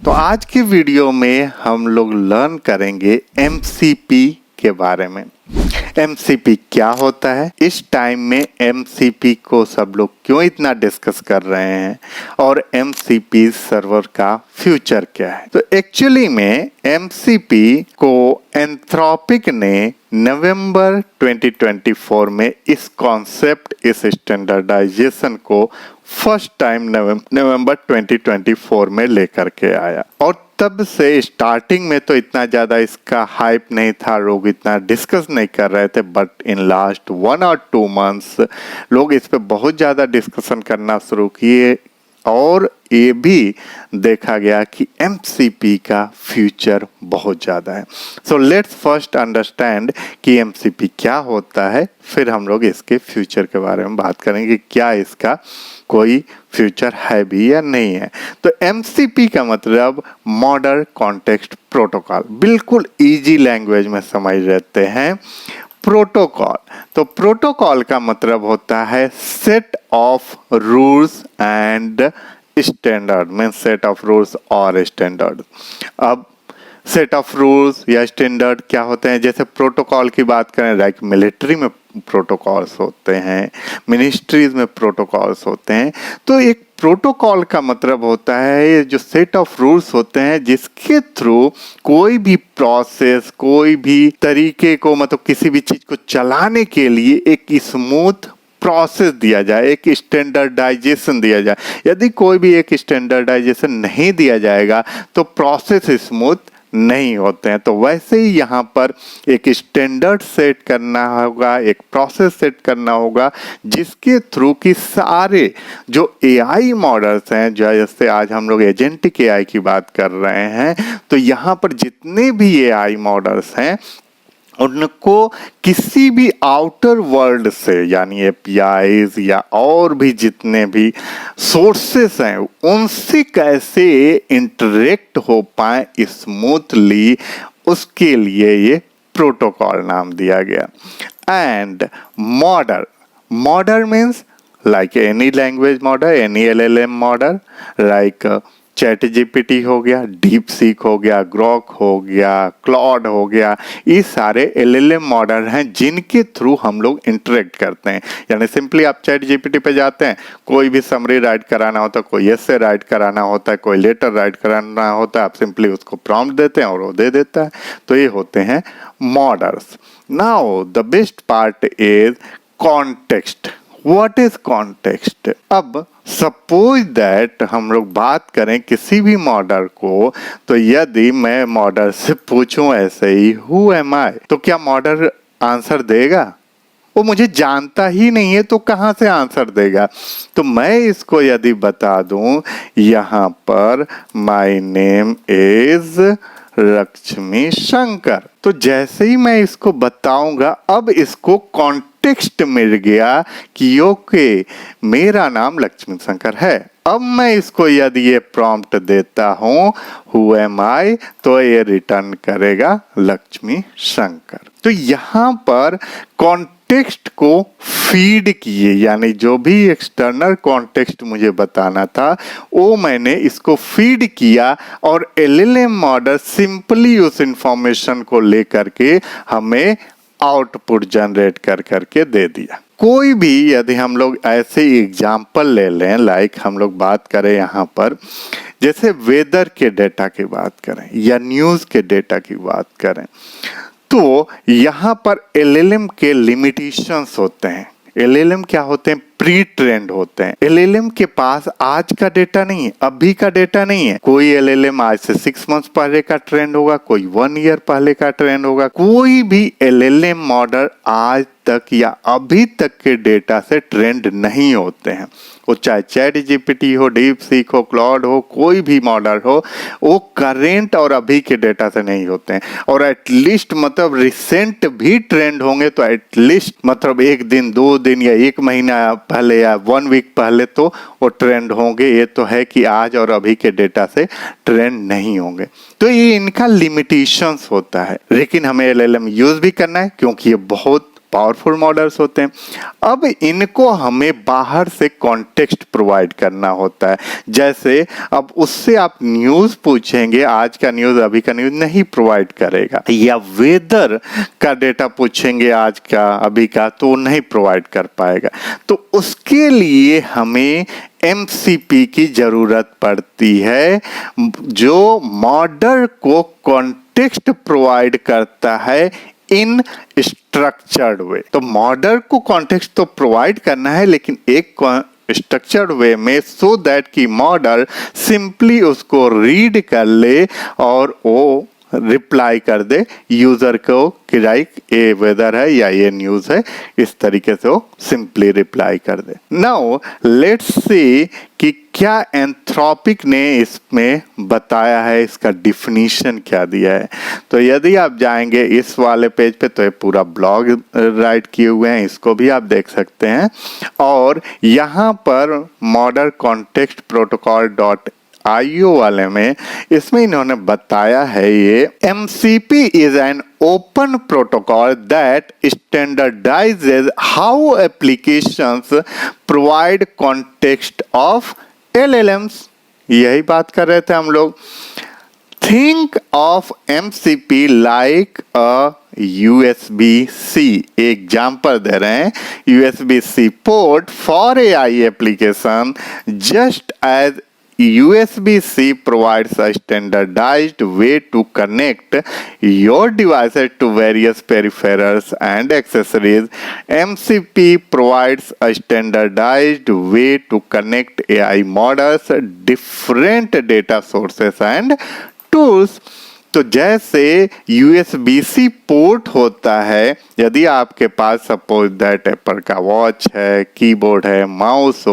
तो आज की वीडियो में हम लोग लर्न करेंगे एमसीपी के बारे में। एमसीपी क्या होता है, इस टाइम में एमसीपी को सब लोग क्यों इतना डिस्कस कर रहे हैं और एमसीपी सर्वर का फ्यूचर क्या है। तो एक्चुअली में एमसीपी को एंथ्रोपिक ने नवंबर 2024 में इस कॉन्सेप्ट, इस स्टैंडर्डाइजेशन को फर्स्ट टाइम नवंबर 2024 में लेकर के आया और तब से स्टार्टिंग में तो इतना ज़्यादा इसका हाइप नहीं था, लोग इतना डिस्कस नहीं कर रहे थे, बट इन लास्ट 1 और 2 मंथ्स लोग इस पे बहुत ज़्यादा डिस्कशन करना शुरू किए और ये भी देखा गया कि एमसीपी का फ्यूचर बहुत ज़्यादा है। सो लेट्स फर्स्ट अंडरस्टैंड कि एमसीपी क्या होता है, फिर हम लोग इसके फ्यूचर के बारे में बात करेंगे, क्या इसका कोई फ्यूचर है भी या नहीं है। तो एमसीपी का मतलब मॉडर्न कॉन्टेक्स्ट प्रोटोकॉल, बिल्कुल इजी लैंग्वेज में समझ लेते हैं। प्रोटोकॉल, तो प्रोटोकॉल का मतलब होता है set of rules and standard, mean set of rules और स्टैंडर्ड। अब सेट ऑफ रूल्स या स्टैंडर्ड क्या होते हैं, जैसे प्रोटोकॉल की बात करें, लाइक मिलिट्री में प्रोटोकॉल्स होते हैं, मिनिस्ट्रीज में प्रोटोकॉल्स होते हैं। तो एक प्रोटोकॉल का मतलब होता है जो सेट ऑफ रूल्स होते हैं जिसके थ्रू कोई भी प्रोसेस, कोई भी तरीके को, मतलब किसी भी चीज को चलाने के लिए एक स्मूथ प्रोसेस दिया जाए, एक स्टैंडर्डाइजेशन दिया जाए। यदि कोई भी एक स्टैंडर्डाइजेशन नहीं दिया जाएगा तो प्रोसेस स्मूथ नहीं होते हैं। तो वैसे ही यहाँ पर एक स्टैंडर्ड सेट करना होगा, एक प्रोसेस सेट करना होगा जिसके थ्रू कि सारे जो एआई मॉडल्स हैं, जैसे आज हम लोग एजेंटिक एआई की बात कर रहे हैं, तो यहाँ पर जितने भी एआई मॉडल्स हैं उनको किसी भी आउटर वर्ल्ड से, यानी एपीआईज या और भी जितने भी सोर्सेस हैं, उनसे कैसे इंटरेक्ट हो पाए स्मूथली, उसके लिए ये प्रोटोकॉल नाम दिया गया। And model means like any language model, any LLM model, like chat GPT हो गया, डीप सीक हो गया, ग्रोक हो गया, क्लॉड हो गया, ये सारे एलएलएम मॉडल हैं जिनके थ्रू हम लोग इंटरेक्ट करते हैं। यानी सिंपली आप चैट जीपीटी पे जाते हैं, कोई भी समरी राइट कराना होता है, कोई एसे राइट कराना होता है, कोई लेटर राइट कराना होता है, आप सिंपली उसको प्रॉम्प्ट देते हैं और वो दे देता है। तो ये होते हैं models. Now the best part is context. What is context? अब सपोज दैट हम लोग बात करें किसी भी मॉडल को, तो यदि मैं मॉडल से पूछूं ऐसे ही हु एम आई, तो क्या मॉडल आंसर देगा? वो मुझे जानता ही नहीं है तो कहाँ से आंसर देगा? तो मैं इसको यदि बता दूं यहाँ पर my name is Lakshmi Shankar, तो जैसे ही मैं इसको बताऊंगा, अब इसको कॉन्टेक्स्ट मिल गया कि ओके मेरा नाम लक्ष्मी शंकर है। अब मैं इसको यदि ये प्रॉम्प्ट देता हूं हु एम आई, तो ये रिटर्न करेगा लक्ष्मी शंकर। तो यहाँ पर कॉन्टेक्स्ट को फीड किए, यानी जो भी एक्सटर्नल कॉन्टेक्स्ट मुझे बताना था वो मैंने इसको फीड किया और एलएलएम मॉडल सिंपली उस इंफॉर्मेशन को लेकर के हमें आउटपुट जनरेट कर करके दे दिया। कोई भी यदि हम लोग ऐसे एग्जाम्पल ले लें, लाइक हम लोग बात करें यहाँ पर, जैसे वेदर के डेटा की बात करें या न्यूज़ के डेटा की बात करें, तो यहाँ पर एलएलएम के लिमिटेशंस होते हैं। एलएलएम क्या होते हैं? प्री ट्रेंड होते हैं। एलएलएम के पास आज का डेटा नहीं है, अभी का डेटा नहीं है। कोई एलएलएम आज से 6 मंथ्स पहले का ट्रेंड होगा, कोई 1 ईयर पहले का ट्रेंड होगा। कोई भी एलएलएम मॉडल आज तक या अभी तक के डेटा से ट्रेंड नहीं होते हैं। वो चाहे चैट जीपीटी हो, डीप सीक हो, क्लॉड हो, कोई भी मॉडल हो, वो करेंट और अभी के डेटा से नहीं होते हैं। और एटलीस्ट मतलब रिसेंट भी ट्रेंड होंगे तो एटलीस्ट मतलब 1 दिन, 2 दिन या 1 महीना पहले या 1 वीक पहले तो वो ट्रेंड होंगे। ये तो है कि आज और अभी के डेटा से ट्रेंड नहीं होंगे। तो ये इनका लिमिटेशंस होता है, लेकिन हमें एलएलएम यूज भी करना है क्योंकि ये बहुत पावरफुल मॉडल्स होते हैं। अब इनको हमें बाहर से कॉन्टेक्स्ट प्रोवाइड करना होता है। जैसे अब उससे आप न्यूज़ पूछेंगे, आज का न्यूज़ अभी का न्यूज़ नहीं प्रोवाइड करेगा, या वेदर का डेटा पूछेंगे आज का अभी का, तो नहीं प्रोवाइड कर पाएगा। तो उसके लिए हमें MCP की जरूरत पड़ती है, जो मॉडल को कॉन्टेक्स्ट प्रोवाइड करता है इन स्ट्रक्चर्ड वे। तो मॉडल को कॉन्टेक्स्ट तो प्रोवाइड करना है, लेकिन एक स्ट्रक्चर्ड वे में, सो दैट कि मॉडल सिंपली उसको रीड कर ले और वो रिप्लाई कर दे यूजर को कि लाइक ये वेदर है या ये न्यूज़ है, इस तरीके से वो सिंपली रिप्लाई कर दे। नाउ लेट्स सी कि क्या एंथ्रोपिक ने इसमें बताया है, इसका डिफिनीशन क्या दिया है। तो यदि आप जाएंगे इस वाले पेज पे तो ये पूरा ब्लॉग राइट किए हुए हैं, इसको भी आप देख सकते हैं। और यहाँ पर मॉडल कॉन्टेक्स्ट प्रोटोकॉल .io वाले में इसमें इन्होंने बताया है, ये MCP is an open protocol that standardizes how applications provide context of LLMs। यही बात कर रहे थे हम लोग। Think of MCP like a USB-C, example दे रहे हैं, USB-C port for AI application, just as USB-C provides a standardized way to connect your devices to various peripherals and accessories. MCP provides a standardized way to connect AI models, different data sources and tools. तो जैसे USB-C port होता है, यदि आपके पास suppose that Apple का watch है, keyboard है, mouse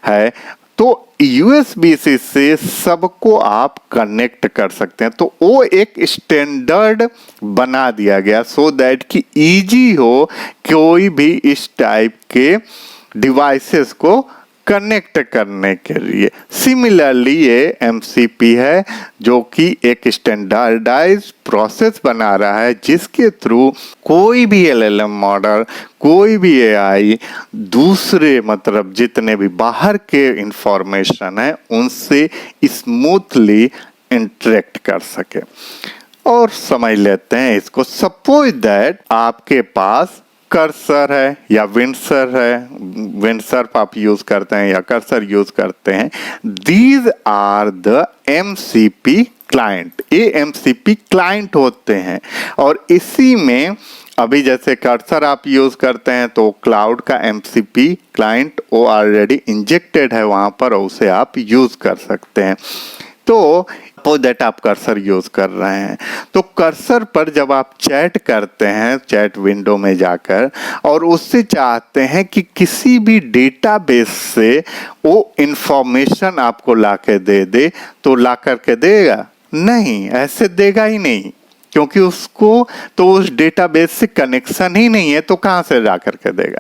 है, तो USB-C से सबको आप कनेक्ट कर सकते हैं। तो वो एक स्टैंडर्ड बना दिया गया सो दैट कि इजी हो कोई भी इस टाइप के डिवाइसेस को कनेक्ट करने के लिए। सिमिलरली ये MCP है जो कि एक स्टैंडर्डाइज प्रोसेस बना रहा है, जिसके थ्रू कोई भी LLM मॉडल, कोई भी AI दूसरे मतलब जितने भी बाहर के इंफॉर्मेशन है उनसे स्मूथली इंटरेक्ट कर सके। और समझ लेते हैं इसको। सपोज दैट आपके पास कर्सर है या विंडसर है, विंडसर्फ आप यूज करते हैं या कर्सर यूज करते हैं। These are the MCP client, ये MCP क्लाइंट होते हैं। और इसी में अभी जैसे कर्सर आप यूज करते हैं तो क्लाउड का MCP क्लाइंट वो ऑलरेडी इंजेक्टेड है वहां पर, उसे आप यूज कर सकते हैं। तो सपोज दैट आप कर्सर यूज कर रहे हैं, तो कर्सर पर जब आप चैट करते हैं चैट विंडो में जाकर और उससे चाहते हैं कि किसी भी डेटाबेस से वो इंफॉर्मेशन आपको लाके दे दे, तो ला करके देगा नहीं, ऐसे देगा ही नहीं, क्योंकि उसको तो उस डेटाबेस से कनेक्शन ही नहीं है, तो कहां से ला करके देगा।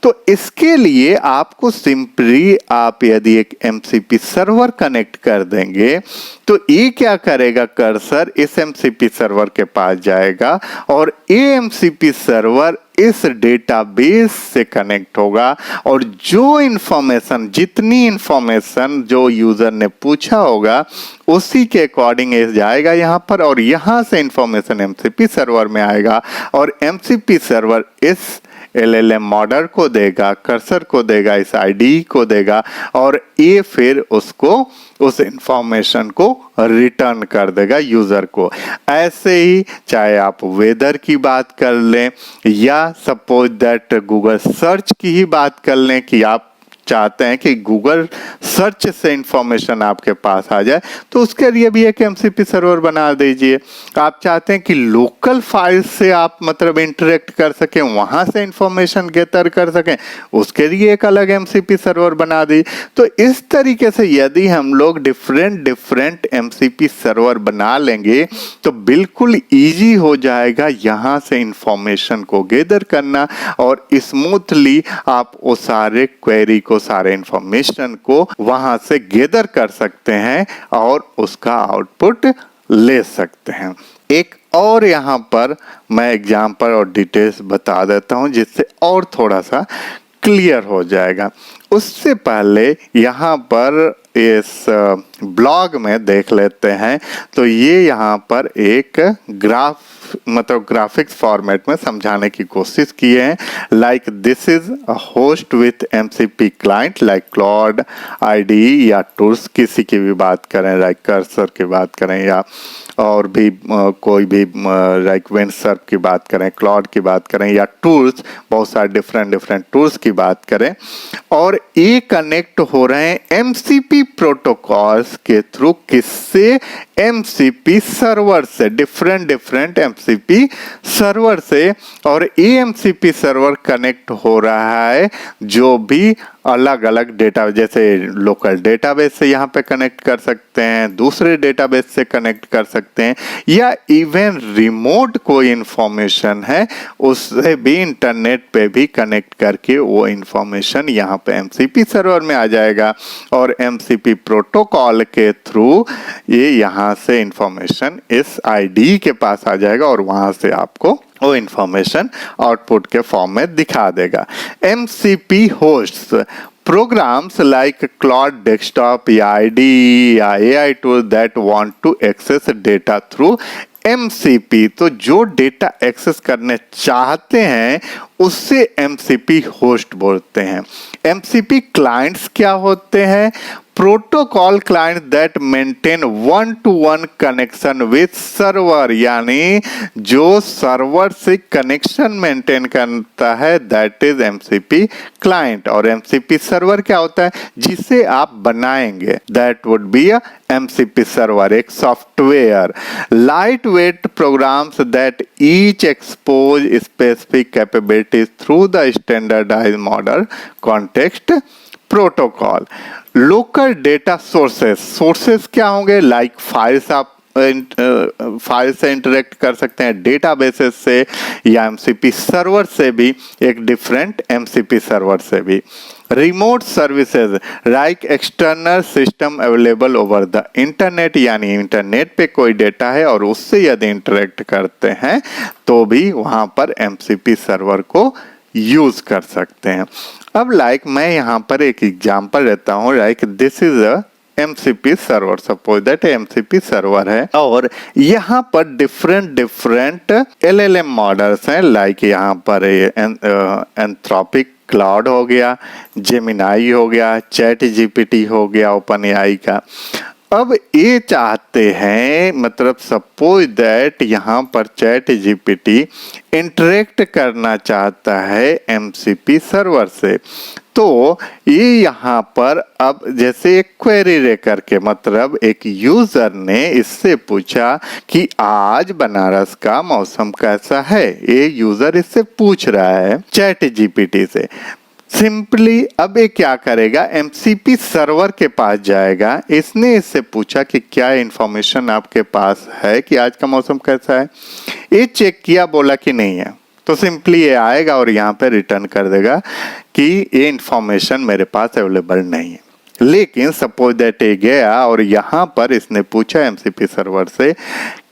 तो इसके लिए आपको सिंपली आप यदि एक MCP सर्वर कनेक्ट कर देंगे तो ये क्या करेगा, कर्सर इस MCP सर्वर के पास जाएगा और ये MCP सर्वर इस डेटाबेस से कनेक्ट होगा और जो इंफॉर्मेशन, जितनी इंफॉर्मेशन जो यूजर ने पूछा होगा उसी के अकॉर्डिंग जाएगा यहाँ पर, और यहाँ से इंफॉर्मेशन MCP सर्वर में आएगा और MCP सर्वर इस LLM मॉडल को देगा, कर्सर को देगा, इस IDE को देगा और ये फिर उसको उस इंफॉर्मेशन को रिटर्न कर देगा यूजर को। ऐसे ही चाहे आप वेदर की बात कर लें या सपोज दैट गूगल सर्च की ही बात कर लें कि आप चाहते हैं कि गूगल सर्च से इंफॉर्मेशन आपके पास आ जाए, तो उसके लिए भी एक MCP सर्वर बना दीजिए। आप चाहते हैं कि लोकल फाइल से आप मतलब इंटरेक्ट कर सकें, वहां से इंफॉर्मेशन गेदर कर सकें, उसके लिए एक अलग MCP सर्वर बना दी। तो इस तरीके से यदि हम लोग डिफरेंट MCP सर्वर बना लेंगे तो बिल्कुल ईजी हो जाएगा यहाँ से इंफॉर्मेशन को गेदर करना और स्मूथली आप वो सारे क्वेरी को, सारे इंफॉर्मेशन को वहां से गेदर कर सकते हैं और उसका आउटपुट ले सकते हैं। एक और यहाँ पर मैं एग्जाम्पल और डिटेल्स बता देता हूँ जिससे और थोड़ा सा क्लियर हो जाएगा। उससे पहले यहाँ पर इस ब्लॉग में देख लेते हैं। तो ये यहाँ पर एक ग्राफिक्स फॉर्मेट में समझाने की कोशिश किए हैं। Like this is a host with MCP client like cloud IDE या टूल्स, किसी की भी बात करें, लाइक कर्सर की बात करें या और भी कोई भी लाइक विंडसर्फ की बात करें, क्लाउड की बात करें या टूल्स, बहुत सारे डिफरेंट टूल्स की बात करें। और ये कनेक्ट हो रहे हैं MCP प्रोटोकॉल्स के थ्रू, किससे? MCP सर्वर से, डिफरेंट MCP सर्वर से। और ये MCP सर्वर कनेक्ट हो रहा है जो भी अलग अलग डेटा, जैसे लोकल डेटाबेस से यहाँ पे कनेक्ट कर सकते हैं, दूसरे डेटाबेस से कनेक्ट कर सकते हैं, या इवन रिमोट कोई इंफॉर्मेशन है उससे भी इंटरनेट पे भी कनेक्ट करके वो इंफॉर्मेशन यहाँ पे MCP सर्वर में आ जाएगा। और MCP प्रोटोकॉल के थ्रू ये यहाँ से इंफॉर्मेशन इस IDE के पास आ जाएगा और वहां से आपको वो इंफॉर्मेशन आउटपुट के फॉर्म में दिखा देगा। MCP hosts programs like Cloud Desktop या IDE या AI tool that want to access data through MCP, तो जो डेटा एक्सेस करने चाहते हैं उससे MCP होस्ट बोलते हैं। MCP क्लाइंट्स क्या होते हैं? Protocol client that maintain 1-to-1 connection with server, यानी जो सर्वर से कनेक्शन मेंटेन करता है, दैट इज MCP क्लाइंट। और MCP सर्वर क्या होता है? जिसे आप बनाएंगे, that would be a MCP server, एक software. Lightweight programs that each expose specific capabilities through the standardised model context protocol. Local data sources क्या होंगे? लाइक फाइल्स, आप फाइल से इंटरेक्ट कर सकते हैं, डेटाबेसेस से या MCP सर्वर से भी, एक डिफरेंट MCP सर्वर से भी। Remote services like external system available over the internet, यानी इंटरनेट पे कोई डेटा है और उससे यदि इंटरेक्ट करते हैं तो भी वहां पर MCP सर्वर को यूज कर सकते हैं। अब लाइक मैं यहाँ पर एक एग्जांपल लेता हूँ। Like this is a MCP server, suppose that MCP server है और यहाँ पर डिफरेंट LLM मॉडल्स हैं। लाइक यहाँ पर एंथ्रोपिक क्लाउड हो गया, जेमिनाई हो गया, ChatGPT हो गया ओपन AI का। अब ये चाहते हैं, मतलब सपोज दैट यहाँ पर ChatGPT इंटरेक्ट करना चाहता है MCP सर्वर से, तो ये यहाँ पर अब जैसे एक क्वेरी लेकर के, मतलब एक यूजर ने इससे पूछा कि आज बनारस का मौसम कैसा है, ये यूजर इससे पूछ रहा है ChatGPT से। सिंपली अब ये क्या करेगा? MCP सर्वर के पास जाएगा। इसने इससे पूछा कि क्या इंफॉर्मेशन आपके पास है कि आज का मौसम कैसा है। ये चेक किया, बोला कि नहीं है, तो सिंपली ये आएगा और यहाँ पे रिटर्न कर देगा कि ये इंफॉर्मेशन मेरे पास अवेलेबल नहीं है। लेकिन सपोज दैट ये गया और यहाँ पर इसने पूछा MCP सर्वर से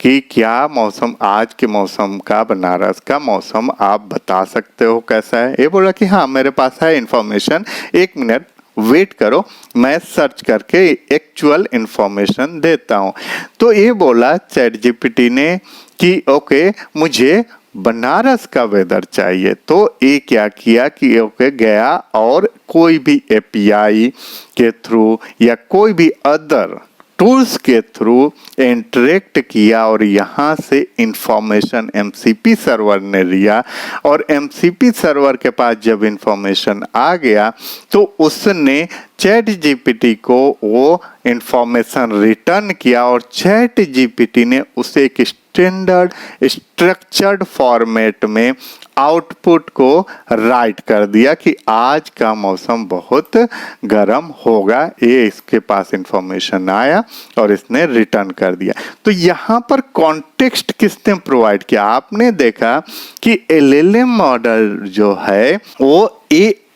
कि क्या मौसम, आज के मौसम का, बनारस का मौसम आप बता सकते हो कैसा है। ये बोला कि हाँ मेरे पास है इंफॉर्मेशन, 1 मिनट वेट करो, मैं सर्च करके एक्चुअल इंफॉर्मेशन देता हूँ। तो ये बोला ChatGPT ने कि ओके मुझे बनारस का वेदर चाहिए। तो ये क्या किया कि ओके गया और कोई भी API के थ्रू या कोई भी अदर टूल्स के थ्रू इंटरेक्ट किया और यहाँ से इंफॉर्मेशन MCP सर्वर ने लिया। और MCP सर्वर के पास जब इंफॉर्मेशन आ गया तो उसने ChatGPT को वो इंफॉर्मेशन रिटर्न किया और ChatGPT ने उसे एक स्टैंडर्ड स्ट्रक्चर्ड फॉर्मेट में आउटपुट को राइट कर दिया कि आज का मौसम बहुत गर्म होगा। ये इसके पास इंफॉर्मेशन आया और इसने रिटर्न कर दिया। तो यहाँ पर कॉन्टेक्स्ट किसने प्रोवाइड किया? आपने देखा कि LLM मॉडल जो है वो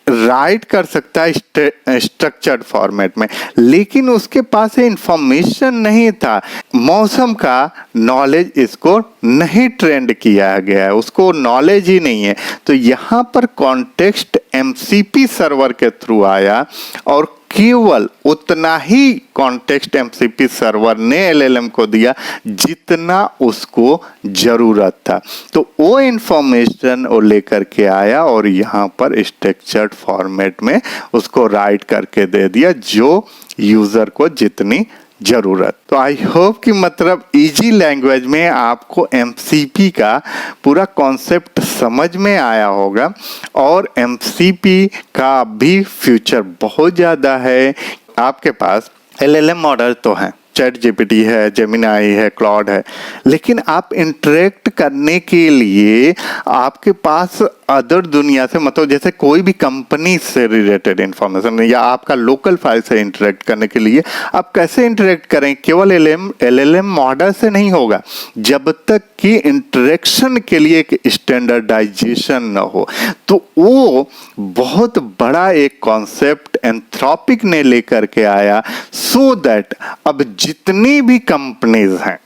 राइट कर सकता है स्ट्रक्चर्ड फॉर्मेट में, लेकिन उसके पास इंफॉर्मेशन नहीं था, मौसम का नॉलेज इसको नहीं ट्रेंड किया गया है, उसको नॉलेज ही नहीं है। तो यहाँ पर कॉन्टेक्स्ट एमसीपी सर्वर के थ्रू आया और केवल उतना ही कॉन्टेक्स्ट एमसीपी सर्वर ने एलएलएम को दिया जितना उसको जरूरत था। तो वो इंफॉर्मेशन वो लेकर के आया और यहाँ पर स्ट्रक्चर्ड फॉर्मेट में उसको राइट करके दे दिया जो यूजर को जितनी जरूरत। तो आई होप कि मतलब इजी लैंग्वेज में आपको एमसीपी का पूरा कॉन्सेप्ट समझ में आया होगा और एमसीपी का भी फ्यूचर बहुत ज़्यादा है। आपके पास एलएलएम मॉडल तो हैं, चैट जीपीटी है, जेमिनाई है, क्लॉड है, लेकिन आप इंटरेक्ट करने के लिए आपके पास अदर दुनिया से मतलब जैसे कोई भी कंपनी से रिलेटेड इंफॉर्मेशन या आपका लोकल फाइल से इंटरेक्ट करने के लिए आप कैसे इंटरेक्ट करें? केवल एलएलएम मॉडल से नहीं होगा जब तक कि इंटरेक्शन के लिए एक स्टैंडर्डाइजेशन न हो। तो वो बहुत बड़ा एक कॉन्सेप्ट एंथ्रोपिक ने लेकर के आया सो दैट अब जितनी भी कंपनीज हैं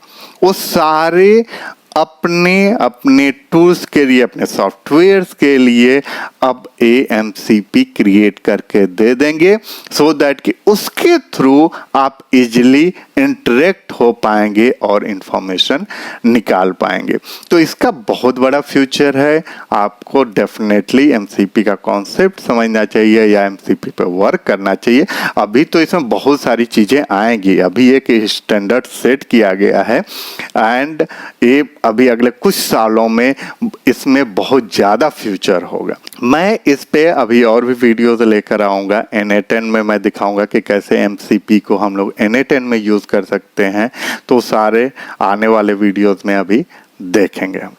वो सारे अपने अपने टूल्स के लिए, अपने सॉफ्टवेयर्स के लिए अब एएमसीपी क्रिएट करके दे देंगे सो दैट कि उसके थ्रू आप इजीली इंटरेक्ट हो पाएंगे और इंफॉर्मेशन निकाल पाएंगे। तो इसका बहुत बड़ा फ्यूचर है। आपको डेफिनेटली एमसीपी का कॉन्सेप्ट समझना चाहिए या एमसीपी पे वर्क करना चाहिए। अभी तो इसमें बहुत सारी चीज़ें आएंगी, अभी एक स्टैंडर्ड सेट किया गया है एंड ये अभी अगले कुछ सालों में इसमें बहुत ज़्यादा फ्यूचर होगा। मैं इस पे अभी और भी वीडियोस लेकर आऊँगा। NA10 में मैं दिखाऊंगा कि कैसे एमसीपी को हम लोग NA10 में यूज़ कर सकते हैं। तो सारे आने वाले वीडियोस में अभी देखेंगे हम।